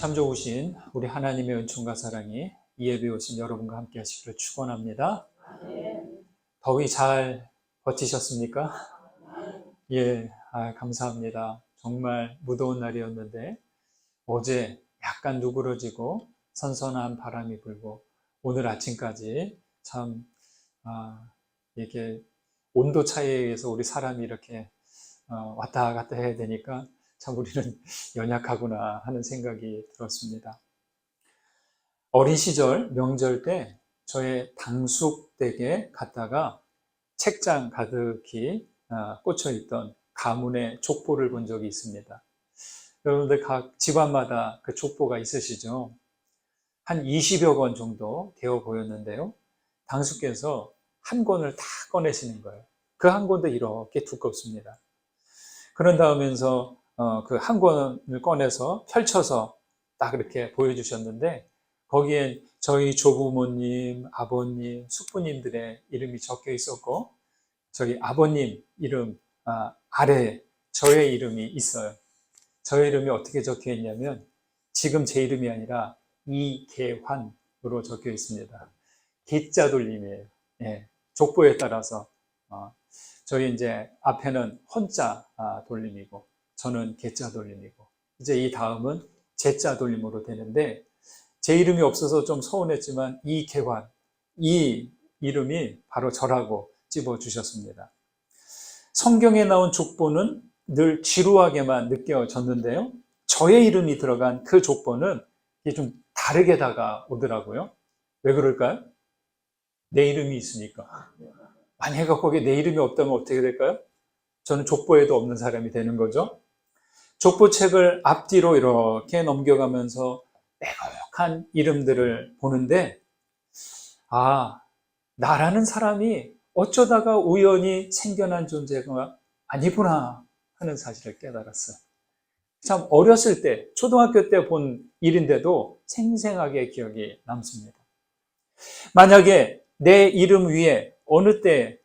참 좋으신 우리 하나님의 은총과 사랑이 이 예배에 오신 여러분과 함께 하시기를 축원합니다. 더위 잘 버티셨습니까? 예, 감사합니다. 정말 무더운 날이었는데 어제 약간 누그러지고 선선한 바람이 불고 오늘 아침까지 참 이게 온도 차이에 의해서 우리 사람이 이렇게 왔다 갔다 해야 되니까 참 우리는 연약하구나 하는 생각이 들었습니다. 어린 시절 명절 때 저의 당숙댁에 갔다가 책장 가득히 꽂혀 있던 가문의 족보를 본 적이 있습니다. 여러분들 각 집안마다 그 족보가 있으시죠? 한 20여 권 정도 되어 보였는데요. 당숙께서 한 권을 다 꺼내시는 거예요. 그 한 권도 이렇게 두껍습니다. 그런 다음에서 그 한 권을 꺼내서 펼쳐서 딱 이렇게 보여주셨는데 거기엔 저희 조부모님, 아버님, 숙부님들의 이름이 적혀 있었고 저희 아버님 이름 아래에 저의 이름이 있어요. 저의 이름이 어떻게 적혀 있냐면 지금 제 이름이 아니라 이계환으로 적혀 있습니다. 개자 돌림이에요. 예, 족보에 따라서 저희 이제 앞에는 헌자 돌림이고 저는 개자 돌림이고 이제 이 다음은 제자 돌림으로 되는데 제 이름이 없어서 좀 서운했지만 이계환 이 이름이 바로 저라고 집어주셨습니다. 성경에 나온 족보는 늘 지루하게만 느껴졌는데요. 저의 이름이 들어간 그 족보는 이게 좀 다르게 다가오더라고요. 왜 그럴까요? 내 이름이 있으니까. 만약에 거기에 내 이름이 없다면 어떻게 될까요? 저는 족보에도 없는 사람이 되는 거죠. 족보책을 앞뒤로 이렇게 넘겨가면서 빼곡한 이름들을 보는데 나라는 사람이 어쩌다가 우연히 생겨난 존재가 아니구나 하는 사실을 깨달았어요. 참 어렸을 때 초등학교 때 본 일인데도 생생하게 기억이 남습니다. 만약에 내 이름 위에 어느 때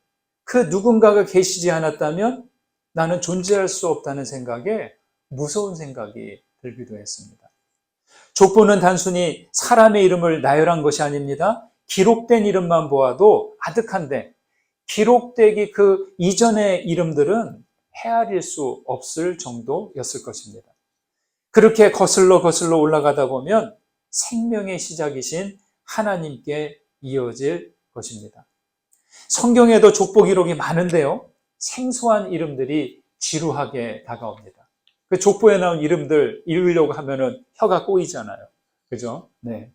그 누군가가 계시지 않았다면 나는 존재할 수 없다는 생각에 무서운 생각이 들기도 했습니다. 족보는 단순히 사람의 이름을 나열한 것이 아닙니다. 기록된 이름만 보아도 아득한데 기록되기 그 이전의 이름들은 헤아릴 수 없을 정도였을 것입니다. 그렇게 거슬러 올라가다 보면 생명의 시작이신 하나님께 이어질 것입니다. 성경에도 족보 기록이 많은데요. 생소한 이름들이 지루하게 다가옵니다. 그 족보에 나온 이름들 읽으려고 하면은 혀가 꼬이잖아요. 그죠? 네.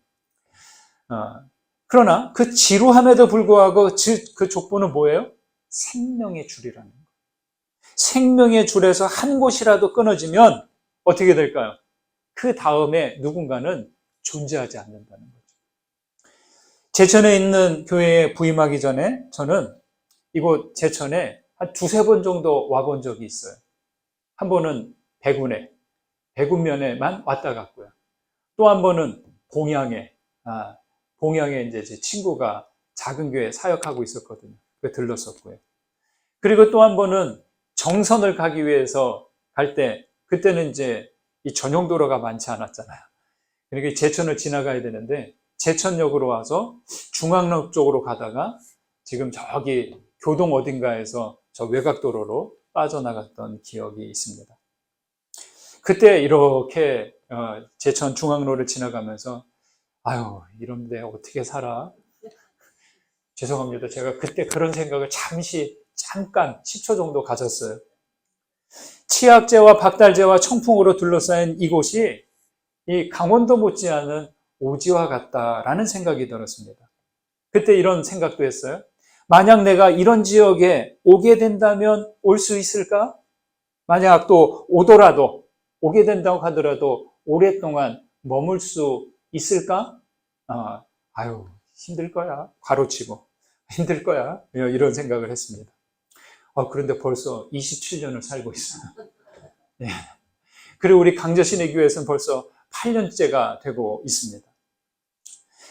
그러나 그 지루함에도 불구하고 그 족보는 뭐예요? 생명의 줄이라는 거예요. 생명의 줄에서 한 곳이라도 끊어지면 어떻게 될까요? 그 다음에 누군가는 존재하지 않는다는 거죠. 제천에 있는 교회에 부임하기 전에 저는 이곳 제천에 한 두세 번 정도 와본 적이 있어요. 한 번은 배군면에만 왔다 갔고요. 또 한 번은 봉양에 이제 제 친구가 작은 교회 사역하고 있었거든요. 그 들렀었고요. 그리고 또 한 번은 정선을 가기 위해서 갈 때, 그때는 이제 이 전용도로가 많지 않았잖아요. 그러니까 제천을 지나가야 되는데, 제천역으로 와서 중앙역 쪽으로 가다가 지금 저기 교동 어딘가에서 저 외곽도로로 빠져나갔던 기억이 있습니다. 그때 이렇게 제천 중앙로를 지나가면서 이런 데 어떻게 살아? 죄송합니다. 제가 그때 그런 생각을 잠깐 10초 정도 가졌어요. 치악제와 박달제와 청풍으로 둘러싸인 이곳이 이 강원도 못지않은 오지와 같다라는 생각이 들었습니다. 그때 이런 생각도 했어요. 만약 내가 이런 지역에 오게 된다면 올 수 있을까? 만약 또 오게 된다고 하더라도 오랫동안 머물 수 있을까? 힘들 거야. 괄호치고. 힘들 거야. 이런 생각을 했습니다. 그런데 벌써 27년을 살고 있어요. 네. 그리고 우리 강저신의 교회에서는 벌써 8년째가 되고 있습니다.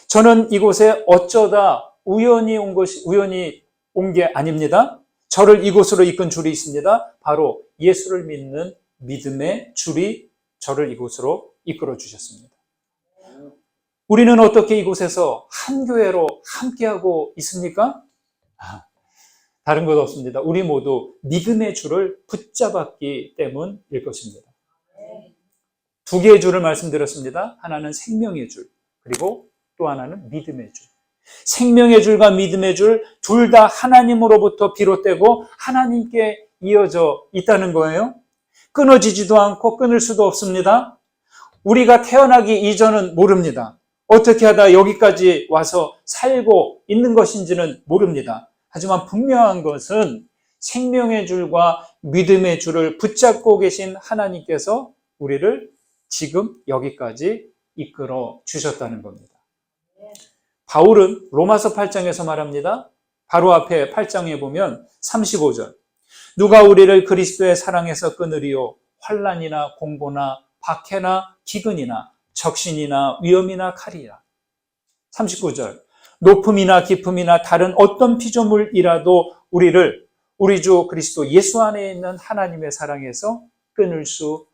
저는 이곳에 어쩌다 우연히 온 게 아닙니다. 저를 이곳으로 이끈 줄이 있습니다. 바로 예수를 믿는 믿음의 줄이 저를 이곳으로 이끌어 주셨습니다. 우리는 어떻게 이곳에서 한 교회로 함께하고 있습니까? 다른 것 없습니다. 우리 모두 믿음의 줄을 붙잡았기 때문일 것입니다. 두 개의 줄을 말씀드렸습니다. 하나는 생명의 줄, 그리고 또 하나는 믿음의 줄. 생명의 줄과 믿음의 줄, 둘 다 하나님으로부터 비롯되고 하나님께 이어져 있다는 거예요. 끊어지지도 않고 끊을 수도 없습니다. 우리가 태어나기 이전은 모릅니다. 어떻게 하다 여기까지 와서 살고 있는 것인지는 모릅니다. 하지만 분명한 것은 생명의 줄과 믿음의 줄을 붙잡고 계신 하나님께서 우리를 지금 여기까지 이끌어 주셨다는 겁니다. 바울은 로마서 8장에서 말합니다. 바로 앞에 8장에 보면 35절. 누가 우리를 그리스도의 사랑에서 끊으리요? 환난이나 공고나 박해나 기근이나 적신이나 위험이나 칼이라. 39절. 높음이나 깊음이나 다른 어떤 피조물이라도 우리를 우리 주 그리스도 예수 안에 있는 하나님의 사랑에서 끊을 수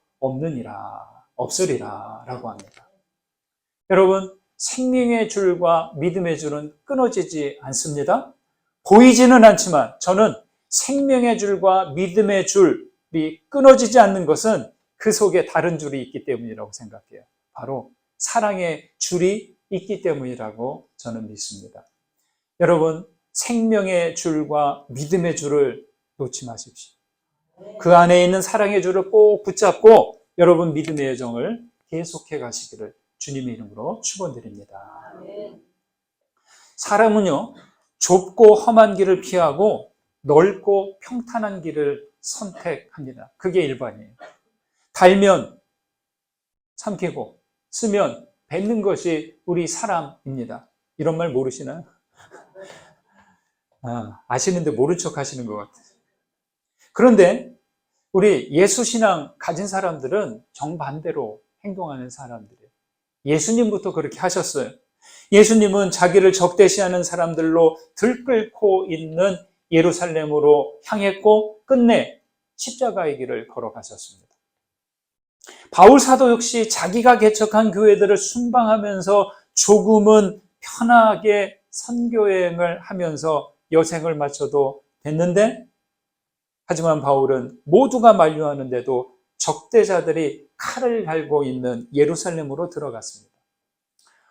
없으리라 라고 합니다. 여러분, 생명의 줄과 믿음의 줄은 끊어지지 않습니다. 보이지는 않지만 저는 생명의 줄과 믿음의 줄이 끊어지지 않는 것은 그 속에 다른 줄이 있기 때문이라고 생각해요. 바로 사랑의 줄이 있기 때문이라고 저는 믿습니다. 여러분, 생명의 줄과 믿음의 줄을 놓지 마십시오. 그 안에 있는 사랑의 줄을 꼭 붙잡고 여러분 믿음의 여정을 계속해 가시기를 주님의 이름으로 축원드립니다. 사람은요, 좁고 험한 길을 피하고 넓고 평탄한 길을 선택합니다. 그게 일반이에요. 달면 삼키고 쓰면 뱉는 것이 우리 사람입니다. 이런 말 모르시나요? 아시는데 모른 척 하시는 것 같아요. 그런데 우리 예수신앙 가진 사람들은 정반대로 행동하는 사람들이에요. 예수님부터 그렇게 하셨어요. 예수님은 자기를 적대시하는 사람들로 들끓고 있는 예루살렘으로 향했고 끝내 십자가의 길을 걸어가셨습니다. 바울 사도 역시 자기가 개척한 교회들을 순방하면서 조금은 편하게 선교여행을 하면서 여생을 마쳐도 됐는데, 하지만 바울은 모두가 만류하는데도 적대자들이 칼을 갈고 있는 예루살렘으로 들어갔습니다.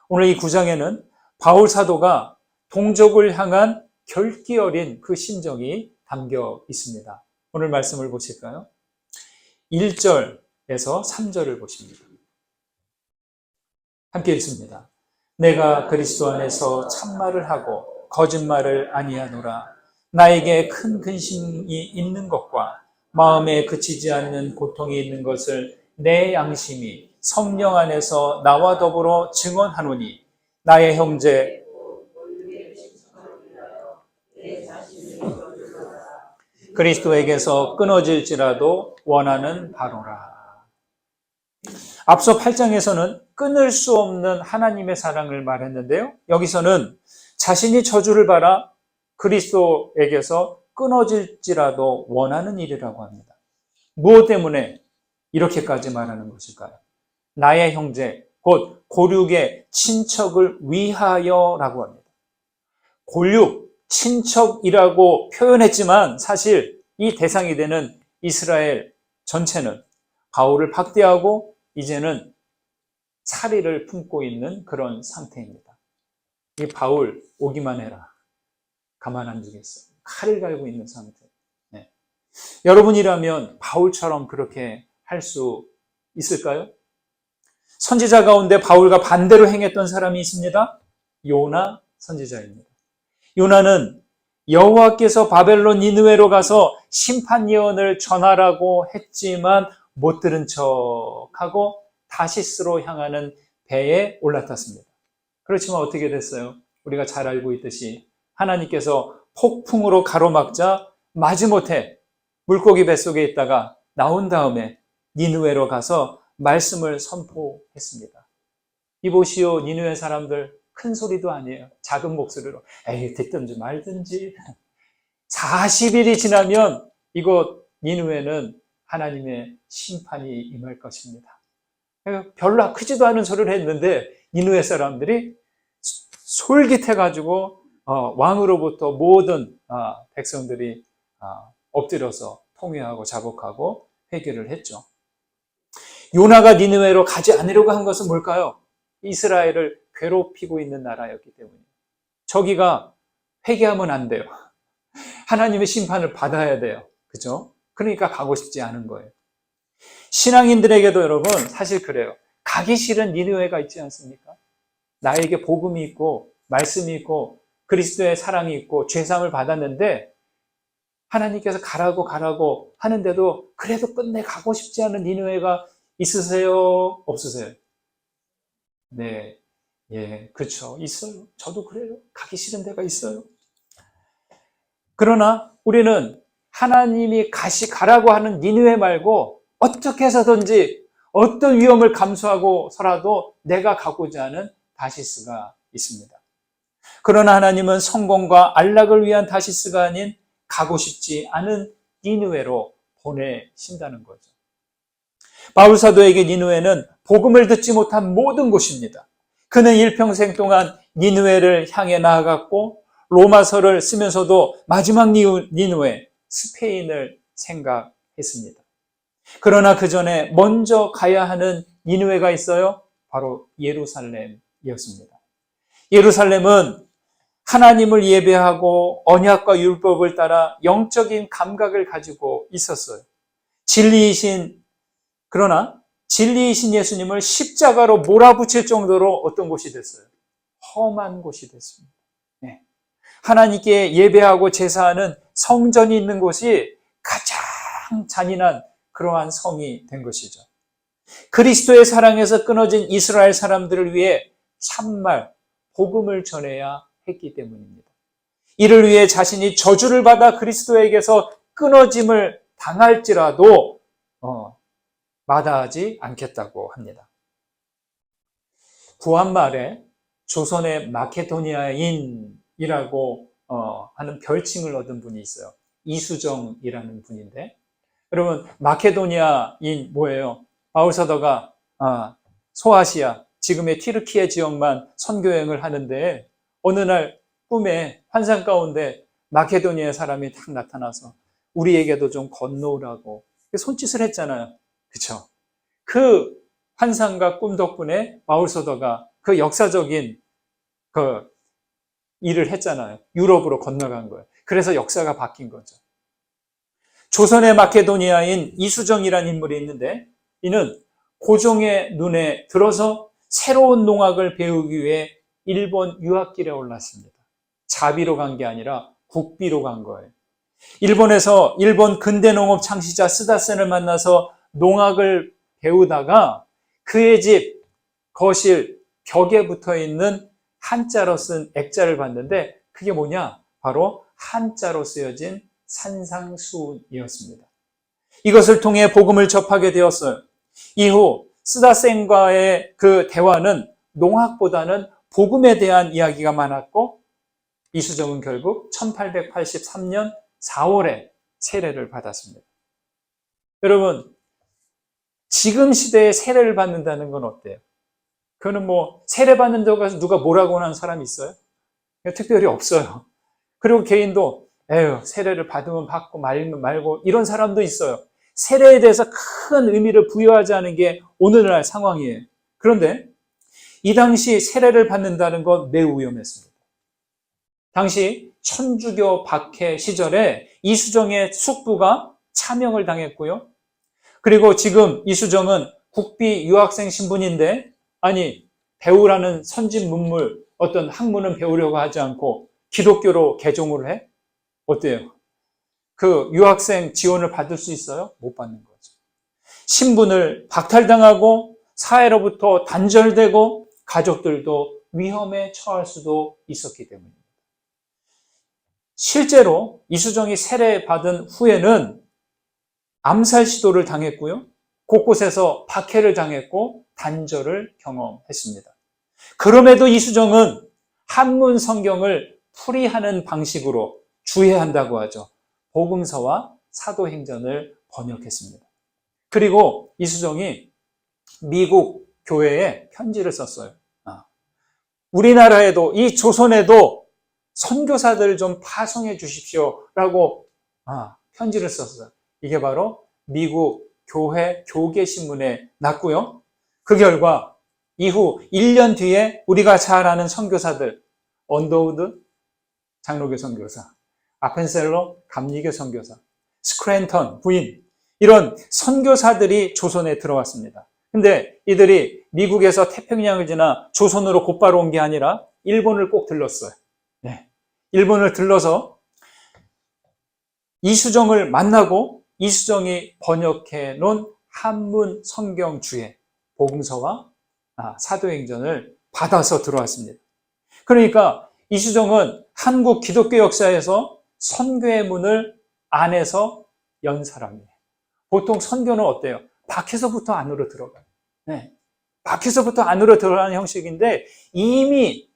오늘 이 9장에는 바울 사도가 동족을 향한 결기 어린 그 심정이 담겨 있습니다. 오늘 말씀을 보실까요? 1절에서 3절을 보십니다. 함께 읽습니다. 내가 그리스도 안에서 참말을 하고 거짓말을 아니하노라. 나에게 큰 근심이 있는 것과 마음에 그치지 않는 고통이 있는 것을 내 양심이 성령 안에서 나와 더불어 증언하노니 나의 형제 그리스도에게서 끊어질지라도 원하는 바로라. 앞서 8장에서는 끊을 수 없는 하나님의 사랑을 말했는데요. 여기서는 자신이 저주를 받아 그리스도에게서 끊어질지라도 원하는 일이라고 합니다. 무엇 때문에 이렇게까지 말하는 것일까요? 나의 형제, 곧 고륙의 친척을 위하여라고 합니다. 고륙, 친척이라고 표현했지만 사실 이 대상이 되는 이스라엘 전체는 바울을 박대하고 이제는 살의를 품고 있는 그런 상태입니다. 이 바울 오기만 해라. 가만 안 두겠어. 칼을 갈고 있는 상태. 네. 여러분이라면 바울처럼 그렇게 할 수 있을까요? 선지자 가운데 바울과 반대로 행했던 사람이 있습니다. 요나 선지자입니다. 요나는 여호와께서 바벨론 니느웨로 가서 심판 예언을 전하라고 했지만 못 들은 척하고 다시스로 향하는 배에 올라탔습니다. 그렇지만 어떻게 됐어요? 우리가 잘 알고 있듯이 하나님께서 폭풍으로 가로막자 마지못해 물고기 뱃속에 있다가 나온 다음에 니느웨로 가서 말씀을 선포했습니다. 이보시오 니느웨 사람들, 큰 소리도 아니에요. 작은 목소리로 에이 듣든지 말든지 40일이 지나면 이곳 니느웨는 하나님의 심판이 임할 것입니다. 별로 크지도 않은 소리를 했는데 니느웨 사람들이 솔깃해가지고 왕으로부터 모든 백성들이 엎드려서 통회하고 자복하고 회개를 했죠. 요나가 니느웨로 가지 않으려고 한 것은 뭘까요? 이스라엘을 괴롭히고 있는 나라였기 때문이에요. 저기가 회개하면 안 돼요. 하나님의 심판을 받아야 돼요. 그죠? 그러니까 가고 싶지 않은 거예요. 신앙인들에게도 여러분 사실 그래요. 가기 싫은 니느웨가 있지 않습니까? 나에게 복음이 있고 말씀이 있고 그리스도의 사랑이 있고 죄사함을 받았는데 하나님께서 가라고 하는데도 그래도 끝내 가고 싶지 않은 니느웨가 있으세요? 없으세요? 네, 예, 그렇죠. 있어요. 저도 그래요. 가기 싫은 데가 있어요. 그러나 우리는 하나님이 가라고 하는 니느웨 말고 어떻게 해서든지 어떤 위험을 감수하고서라도 내가 가고자 하는 다시스가 있습니다. 그러나 하나님은 성공과 안락을 위한 다시스가 아닌 가고 싶지 않은 니느웨로 보내신다는 거죠. 바울 사도에게 니느웨는 복음을 듣지 못한 모든 곳입니다. 그는 일평생 동안 니느웨를 향해 나아갔고 로마서를 쓰면서도 마지막 니느웨, 스페인을 생각했습니다. 그러나 그 전에 먼저 가야 하는 니느웨가 있어요. 바로 예루살렘이었습니다. 예루살렘은 하나님을 예배하고 언약과 율법을 따라 영적인 감각을 가지고 있었어요. 그러나 진리이신 예수님을 십자가로 몰아붙일 정도로 어떤 곳이 됐어요? 험한 곳이 됐습니다. 네. 하나님께 예배하고 제사하는 성전이 있는 곳이 가장 잔인한 그러한 성이 된 것이죠. 그리스도의 사랑에서 끊어진 이스라엘 사람들을 위해 참말, 복음을 전해야 했기 때문입니다. 이를 위해 자신이 저주를 받아 그리스도에게서 끊어짐을 당할지라도 마다하지 않겠다고 합니다. 구한말에 조선의 마케도니아인이라고 하는 별칭을 얻은 분이 있어요. 이수정이라는 분인데, 여러분 마케도니아인 뭐예요? 바울 사도가 소아시아, 지금의 튀르키예 지역만 선교여행을 하는데 어느 날 꿈에 환상 가운데 마케도니아 사람이 딱 나타나서 우리에게도 좀 건너오라고 손짓을 했잖아요. 그렇죠? 그 환상과 꿈 덕분에 바울 사도가 그 역사적인 그 일을 했잖아요. 유럽으로 건너간 거예요. 그래서 역사가 바뀐 거죠. 조선의 마케도니아인 이수정이라는 인물이 있는데 이는 고종의 눈에 들어서 새로운 농학을 배우기 위해 일본 유학길에 올랐습니다. 자비로 간 게 아니라 국비로 간 거예요. 일본에서 일본 근대농업 창시자 스다센을 만나서 농학을 배우다가 그의 집 거실 벽에 붙어있는 한자로 쓴 액자를 봤는데 그게 뭐냐? 바로 한자로 쓰여진 산상수훈이었습니다. 이것을 통해 복음을 접하게 되었어요. 이후 스다센과의 그 대화는 농학보다는 복음에 대한 이야기가 많았고 이수정은 결국 1883년 4월에 세례를 받았습니다. 여러분, 지금 시대에 세례를 받는다는 건 어때요? 그거는 뭐 세례 받는다고 해서 누가 뭐라고 하는 사람이 있어요? 특별히 없어요. 그리고 개인도 세례를 받으면 받고 말면 말고 이런 사람도 있어요. 세례에 대해서 큰 의미를 부여하지 않은 게 오늘날 상황이에요. 그런데 이 당시 세례를 받는다는 건 매우 위험했습니다. 당시 천주교 박해 시절에 이수정의 숙부가 차명을 당했고요. 그리고 지금 이수정은 국비 유학생 신분인데 아니 배우라는 선진 문물 어떤 학문은 배우려고 하지 않고 기독교로 개종을 해? 어때요? 그 유학생 지원을 받을 수 있어요? 못 받는 거죠. 신분을 박탈당하고 사회로부터 단절되고 가족들도 위험에 처할 수도 있었기 때문입니다. 실제로 이수정이 세례받은 후에는 암살 시도를 당했고요. 곳곳에서 박해를 당했고 단절을 경험했습니다. 그럼에도 이수정은 한문 성경을 풀이하는 방식으로 주해한다고 하죠. 복음서와 사도행전을 번역했습니다. 그리고 이수정이 미국 교회에 편지를 썼어요. 우리나라에도, 이 조선에도 선교사들 좀 파송해 주십시오라고 편지를 썼어요. 이게 바로 미국 교회 교계신문에 났고요. 그 결과 이후 1년 뒤에 우리가 잘 아는 선교사들, 언더우드 장로교 선교사, 아펜셀러 감리교 선교사, 스크랜턴 부인, 이런 선교사들이 조선에 들어왔습니다. 근데 이들이 미국에서 태평양을 지나 조선으로 곧바로 온 게 아니라 일본을 꼭 들렀어요. 네. 일본을 들러서 이수정을 만나고 이수정이 번역해 놓은 한문 성경주에 복음서와 사도행전을 받아서 들어왔습니다. 그러니까 이수정은 한국 기독교 역사에서 선교의 문을 안에서 연 사람이에요. 보통 선교는 어때요? 밖에서부터 안으로 들어가요. 네. 밖에서부터 안으로 들어가는 형식인데 이미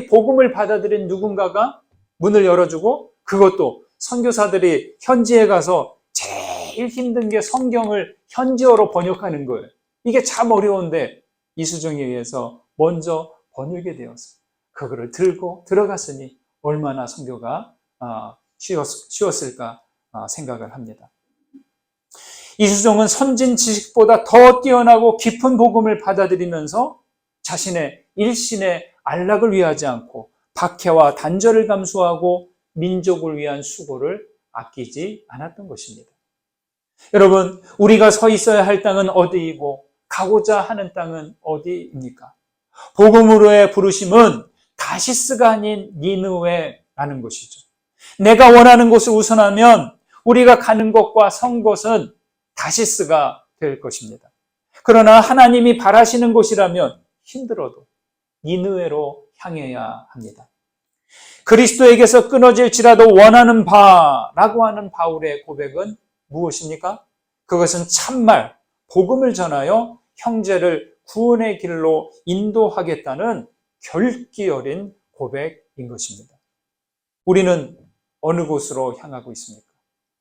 복음을 받아들인 누군가가 문을 열어주고, 그것도 선교사들이 현지에 가서 제일 힘든 게 성경을 현지어로 번역하는 거예요. 이게 참 어려운데 이수정에 의해서 먼저 번역이 되어서 그거를 들고 들어갔으니 얼마나 선교가 쉬웠을까 생각을 합니다. 이수정은 선진 지식보다 더 뛰어나고 깊은 복음을 받아들이면서 자신의 일신의 안락을 위하지 않고 박해와 단절을 감수하고 민족을 위한 수고를 아끼지 않았던 것입니다. 여러분, 우리가 서 있어야 할 땅은 어디이고 가고자 하는 땅은 어디입니까? 복음으로의 부르심은 다시스가 아닌 니느웨라는 것이죠. 내가 원하는 곳을 우선하면 우리가 가는 곳과 선 곳은 다시스가 될 것입니다. 그러나 하나님이 바라시는 곳이라면 힘들어도 니느웨로 향해야 합니다. 그리스도에게서 끊어질지라도 원하는 바라고 하는 바울의 고백은 무엇입니까? 그것은 참말, 복음을 전하여 형제를 구원의 길로 인도하겠다는 결기 어린 고백인 것입니다. 우리는 어느 곳으로 향하고 있습니까?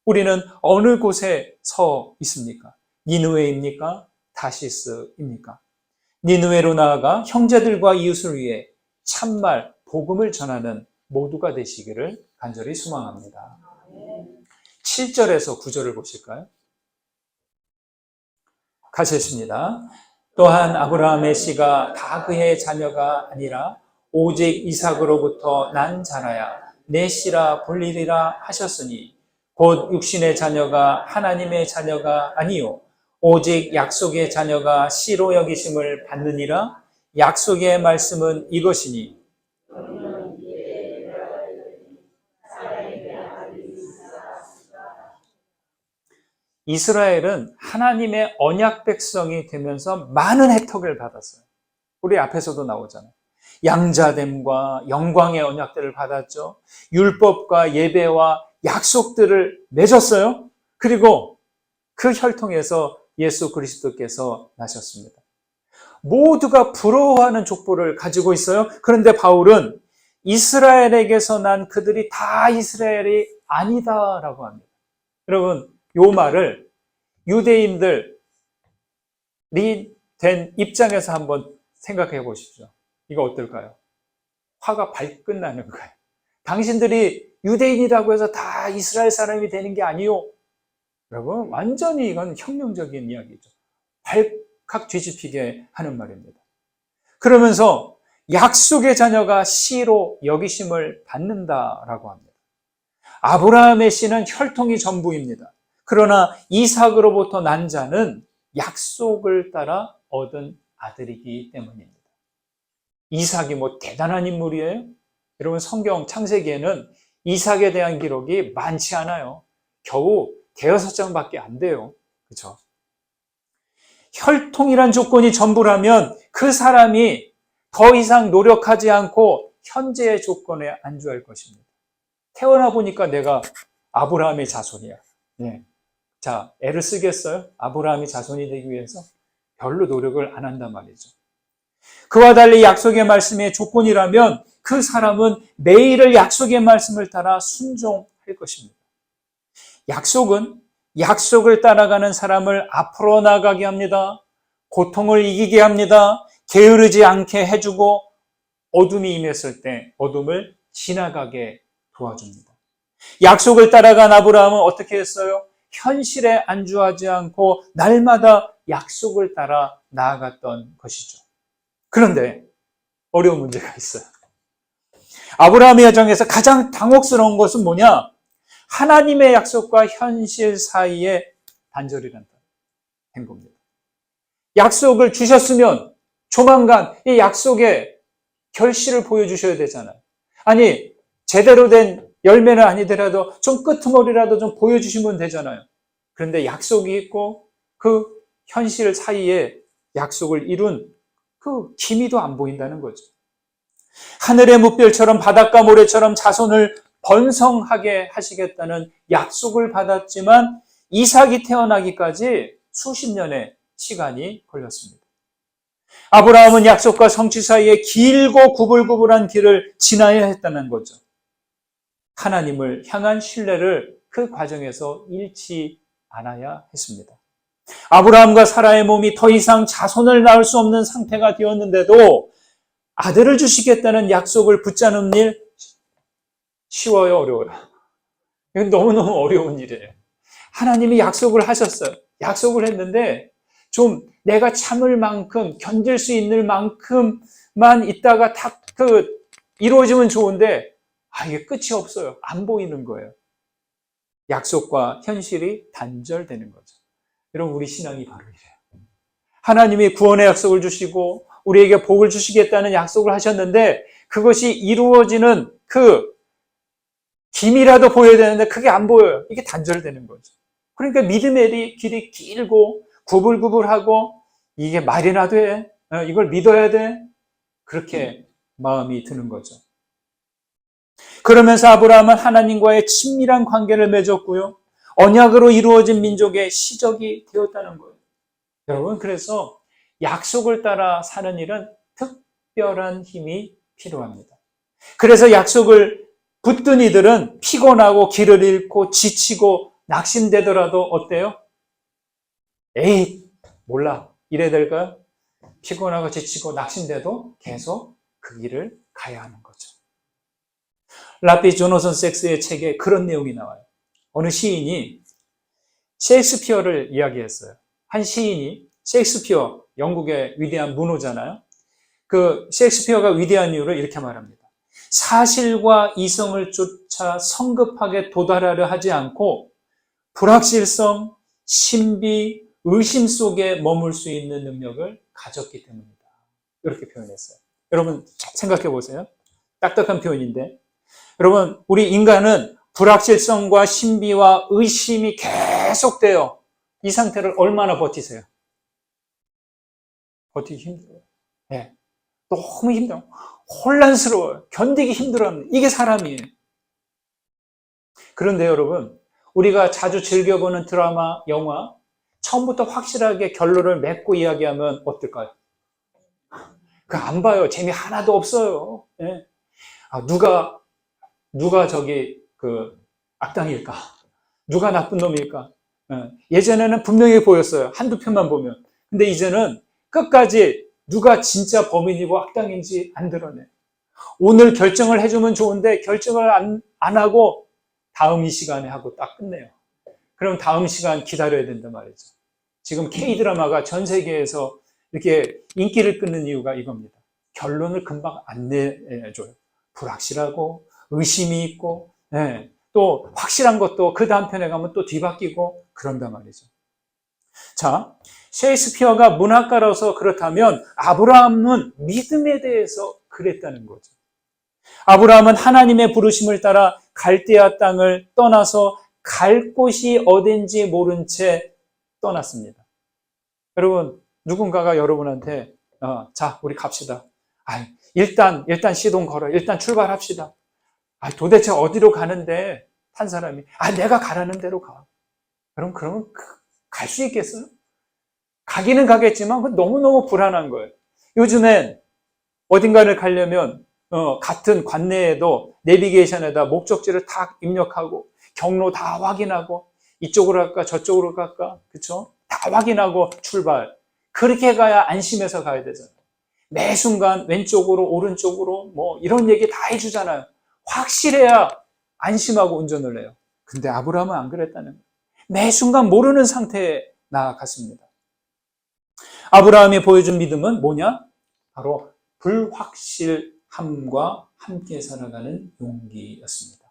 우리는 어느 곳에 서 있습니까? 니느웨입니까? 다시스입니까? 니느웨로 나아가 형제들과 이웃을 위해 참말, 복음을 전하는 모두가 되시기를 간절히 소망합니다. 7절에서 9절을 보실까요? 같이 읽습니다. 또한 아브라함의 씨가 다 그의 자녀가 아니라 오직 이삭으로부터 난 자라야 내 씨라 불리리라 하셨으니 곧 육신의 자녀가 하나님의 자녀가 아니요 오직 약속의 자녀가 씨로 여기심을 받느니라. 약속의 말씀은 이것이니 이스라엘은 하나님의 언약 백성이 되면서 많은 혜택을 받았어요. 우리 앞에서도 나오잖아요. 양자됨과 영광의 언약들을 받았죠. 율법과 예배와 약속들을 맺었어요. 그리고 그 혈통에서 예수 그리스도께서 나셨습니다. 모두가 부러워하는 족보를 가지고 있어요. 그런데 바울은 이스라엘에게서 난 그들이 다 이스라엘이 아니다라고 합니다. 여러분, 요 말을 유대인들이 된 입장에서 한번 생각해 보십시오. 이거 어떨까요? 화가 발끈 나는 거예요. 당신들이 유대인이라고 해서 다 이스라엘 사람이 되는 게 아니요. 여러분, 완전히 이건 혁명적인 이야기죠. 발칵 뒤집히게 하는 말입니다. 그러면서 약속의 자녀가 씨로 여기심을 받는다라고 합니다. 아브라함의 씨는 혈통이 전부입니다. 그러나 이삭으로부터 난 자는 약속을 따라 얻은 아들이기 때문입니다. 이삭이 뭐 대단한 인물이에요? 여러분, 성경 창세기에는 이삭에 대한 기록이 많지 않아요. 겨우 5장밖에 안 돼요. 그렇죠? 혈통이란 조건이 전부라면 그 사람이 더 이상 노력하지 않고 현재의 조건에 안주할 것입니다. 태어나 보니까 내가 아브라함의 자손이야. 네. 자, 애를 쓰겠어요? 아브라함이 자손이 되기 위해서? 별로 노력을 안 한단 말이죠. 그와 달리 약속의 말씀의 조건이라면 그 사람은 매일을 약속의 말씀을 따라 순종할 것입니다. 약속은 약속을 따라가는 사람을 앞으로 나가게 합니다. 고통을 이기게 합니다. 게으르지 않게 해주고 어둠이 임했을 때 어둠을 지나가게 도와줍니다. 약속을 따라간 아브라함은 어떻게 했어요? 현실에 안주하지 않고 날마다 약속을 따라 나아갔던 것이죠. 그런데 어려운 문제가 있어요. 아브라함의 여정에서 가장 당혹스러운 것은 뭐냐? 하나님의 약속과 현실 사이에 단절이란 된 겁니다. 약속을 주셨으면 조만간 이 약속의 결실을 보여주셔야 되잖아요. 아니, 제대로 된 열매는 아니더라도 좀 끄트머리라도 좀 보여주시면 되잖아요. 그런데 약속이 있고 그 현실 사이에 약속을 이룬 그 기미도 안 보인다는 거죠. 하늘의 뭇별처럼 바닷가 모래처럼 자손을 번성하게 하시겠다는 약속을 받았지만 이삭이 태어나기까지 수십 년의 시간이 걸렸습니다. 아브라함은 약속과 성취 사이에 길고 구불구불한 길을 지나야 했다는 거죠. 하나님을 향한 신뢰를 그 과정에서 잃지 않아야 했습니다. 아브라함과 사라의 몸이 더 이상 자손을 낳을 수 없는 상태가 되었는데도 아들을 주시겠다는 약속을 붙잡는 일 쉬워요, 어려워요? 이건 너무너무 어려운 일이에요. 하나님이 약속을 하셨어요. 약속을 했는데 좀 내가 참을 만큼 견딜 수 있는 만큼만 있다가 딱 이루어지면 좋은데 이게 끝이 없어요. 안 보이는 거예요. 약속과 현실이 단절되는 거죠. 여러분, 우리 신앙이 바로 이래요. 하나님이 구원의 약속을 주시고 우리에게 복을 주시겠다는 약속을 하셨는데 그것이 이루어지는 그 김이라도 보여야 되는데 그게 안 보여요. 이게 단절되는 거죠. 그러니까 믿음의 길이 길고 구불구불하고 이게 말이나 돼? 이걸 믿어야 돼? 그렇게 마음이 드는 거죠. 그러면서 아브라함은 하나님과의 친밀한 관계를 맺었고요. 언약으로 이루어진 민족의 시적이 되었다는 거예요. 여러분, 그래서 약속을 따라 사는 일은 특별한 힘이 필요합니다. 그래서 약속을 붙든 이들은 피곤하고 길을 잃고 지치고 낙심되더라도 어때요? 에이, 몰라. 이래야 될까요? 피곤하고 지치고 낙심돼도 계속 그 길을 가야 하는 거죠. 라피 조너선 섹스의 책에 그런 내용이 나와요. 어느 시인이 셰익스피어를 이야기했어요. 한 시인이, 셰익스피어, 영국의 위대한 문호잖아요. 그 셰익스피어가 위대한 이유를 이렇게 말합니다. 사실과 이성을 쫓아 성급하게 도달하려 하지 않고 불확실성, 신비, 의심 속에 머물 수 있는 능력을 가졌기 때문이다. 이렇게 표현했어요. 여러분 생각해 보세요. 딱딱한 표현인데 여러분, 우리 인간은 불확실성과 신비와 의심이 계속돼요. 이 상태를 얼마나 버티세요? 버티기 힘들어요. 네. 너무 힘들어요. 혼란스러워요. 견디기 힘들어합니다. 이게 사람이에요. 그런데 여러분, 우리가 자주 즐겨보는 드라마, 영화, 처음부터 확실하게 결론을 맺고 이야기하면 어떨까요? 그거 안 봐요. 재미 하나도 없어요. 네. 누가 악당일까? 누가 나쁜 놈일까? 예전에는 분명히 보였어요. 한두 편만 보면. 근데 이제는 끝까지 누가 진짜 범인이고 악당인지 안 드러내. 오늘 결정을 해주면 좋은데 결정을 안 하고 다음 이 시간에 하고 딱 끝내요. 그럼 다음 시간 기다려야 된단 말이죠. 지금 K-드라마가 전 세계에서 이렇게 인기를 끊는 이유가 이겁니다. 결론을 금방 안 내줘요. 불확실하고 의심이 있고 또 확실한 것도 그 다음 편에 가면 또 뒤바뀌고 그런단 말이죠. 자, 셰익스피어가 문학가로서 그렇다면 아브라함은 믿음에 대해서 그랬다는 거죠. 아브라함은 하나님의 부르심을 따라 갈대아 땅을 떠나서 갈 곳이 어딘지 모른 채 떠났습니다. 여러분, 누군가가 여러분한테 자, 우리 갑시다. 일단 시동 걸어. 일단 출발합시다. 도대체 어디로 가는데 한 사람이 내가 가라는 대로 가. 그러면 갈 수 있겠어요? 가기는 가겠지만 너무너무 불안한 거예요. 요즘엔 어딘가를 가려면 같은 관내에도 내비게이션에다 목적지를 다 입력하고 경로 다 확인하고 이쪽으로 갈까 저쪽으로 갈까 그렇죠? 다 확인하고 출발. 그렇게 가야 안심해서 가야 되잖아요. 매 순간 왼쪽으로 오른쪽으로 뭐 이런 얘기 다 해주잖아요. 확실해야 안심하고 운전을 해요. 근데 아브라함은 안 그랬다는 거예요. 매 순간 모르는 상태에 나아갔습니다. 아브라함이 보여준 믿음은 뭐냐? 바로 불확실함과 함께 살아가는 용기였습니다.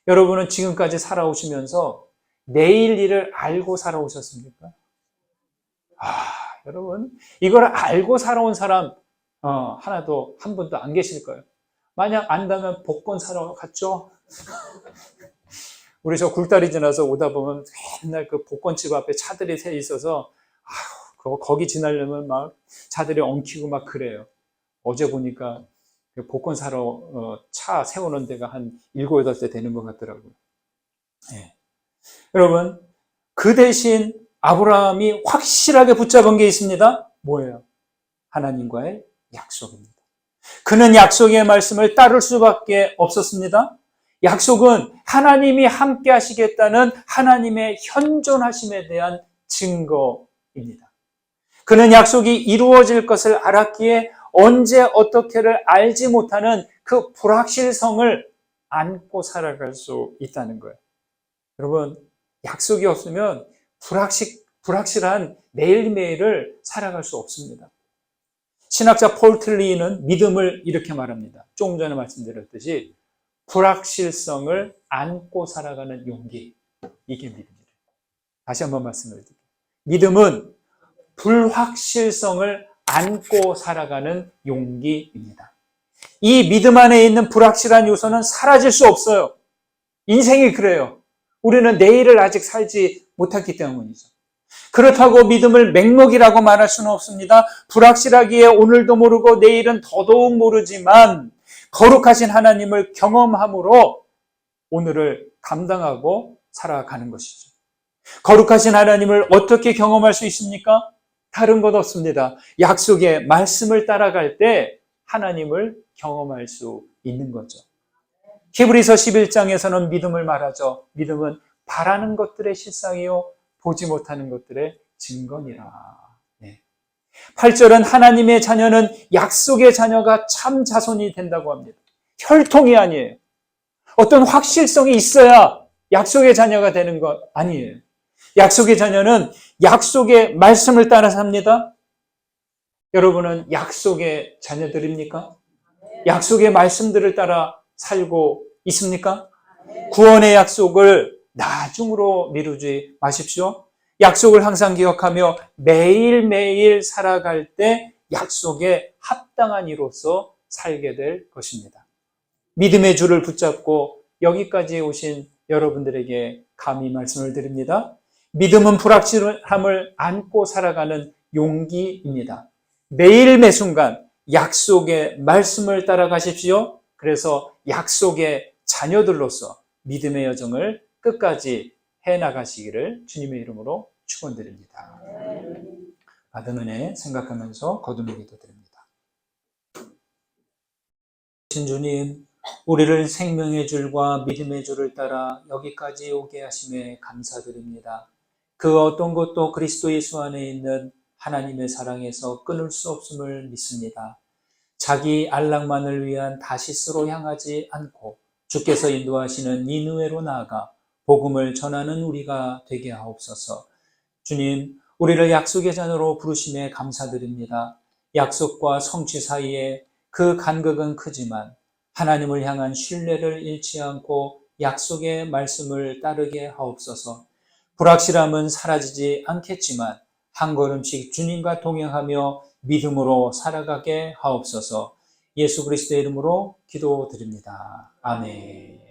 여러분은 지금까지 살아오시면서 내일 일을 알고 살아오셨습니까? 여러분, 이걸 알고 살아온 사람 하나도 한 분도 안 계실 거예요. 만약 안다면 복권 사러 갔죠? 우리 저 굴다리 지나서 오다 보면 맨날 그 복권집 앞에 차들이 세 있어서 거기 지나려면 막 차들이 엉키고 막 그래요. 어제 보니까 복권 사러 차 세우는 데가 한 7, 8대 되는 것 같더라고요. 네. 여러분, 그 대신 아브라함이 확실하게 붙잡은 게 있습니다. 뭐예요? 하나님과의 약속입니다. 그는 약속의 말씀을 따를 수밖에 없었습니다. 약속은 하나님이 함께 하시겠다는 하나님의 현존하심에 대한 증거입니다. 그는 약속이 이루어질 것을 알았기에 언제 어떻게를 알지 못하는 그 불확실성을 안고 살아갈 수 있다는 거예요. 여러분, 약속이 없으면 불확실한 매일매일을 살아갈 수 없습니다. 신학자 폴 틸리는 믿음을 이렇게 말합니다. 조금 전에 말씀드렸듯이 불확실성을 안고 살아가는 용기, 이게 믿음이에요. 다시 한번 말씀을 드릴게요. 믿음은 불확실성을 안고 살아가는 용기입니다. 이 믿음 안에 있는 불확실한 요소는 사라질 수 없어요. 인생이 그래요. 우리는 내일을 아직 살지 못했기 때문이죠. 그렇다고 믿음을 맹목이라고 말할 수는 없습니다. 불확실하기에 오늘도 모르고 내일은 더더욱 모르지만 거룩하신 하나님을 경험함으로 오늘을 감당하고 살아가는 것이죠. 거룩하신 하나님을 어떻게 경험할 수 있습니까? 다른 것 없습니다. 약속의 말씀을 따라갈 때 하나님을 경험할 수 있는 거죠. 히브리서 11장에서는 믿음을 말하죠. 믿음은 바라는 것들의 실상이요 보지 못하는 것들의 증거니라. 8절은 하나님의 자녀는 약속의 자녀가 참 자손이 된다고 합니다. 혈통이 아니에요. 어떤 확실성이 있어야 약속의 자녀가 되는 것 아니에요. 약속의 자녀는 약속의 말씀을 따라 삽니다. 여러분은 약속의 자녀들입니까? 약속의 말씀들을 따라 살고 있습니까? 구원의 약속을 나중으로 미루지 마십시오. 약속을 항상 기억하며 매일매일 살아갈 때 약속에 합당한 이로서 살게 될 것입니다. 믿음의 줄을 붙잡고 여기까지 오신 여러분들에게 감히 말씀을 드립니다. 믿음은 불확실함을 안고 살아가는 용기입니다. 매일 매순간 약속의 말씀을 따라가십시오. 그래서 약속의 자녀들로서 믿음의 여정을 끝까지 해나가시기를 주님의 이름으로 축원드립니다. 받은 은혜 생각하면서 거듭의 기도 드립니다. 주님, 우리를 생명의 줄과 믿음의 줄을 따라 여기까지 오게 하심에 감사드립니다. 그 어떤 것도 그리스도 예수 안에 있는 하나님의 사랑에서 끊을 수 없음을 믿습니다. 자기 안락만을 위한 다시스로 향하지 않고 주께서 인도하시는 니느웨로 나아가 복음을 전하는 우리가 되게 하옵소서. 주님, 우리를 약속의 자녀로 부르심에 감사드립니다. 약속과 성취 사이에 그 간극은 크지만 하나님을 향한 신뢰를 잃지 않고 약속의 말씀을 따르게 하옵소서. 불확실함은 사라지지 않겠지만 한 걸음씩 주님과 동행하며 믿음으로 살아가게 하옵소서. 예수 그리스도의 이름으로 기도드립니다. 아멘.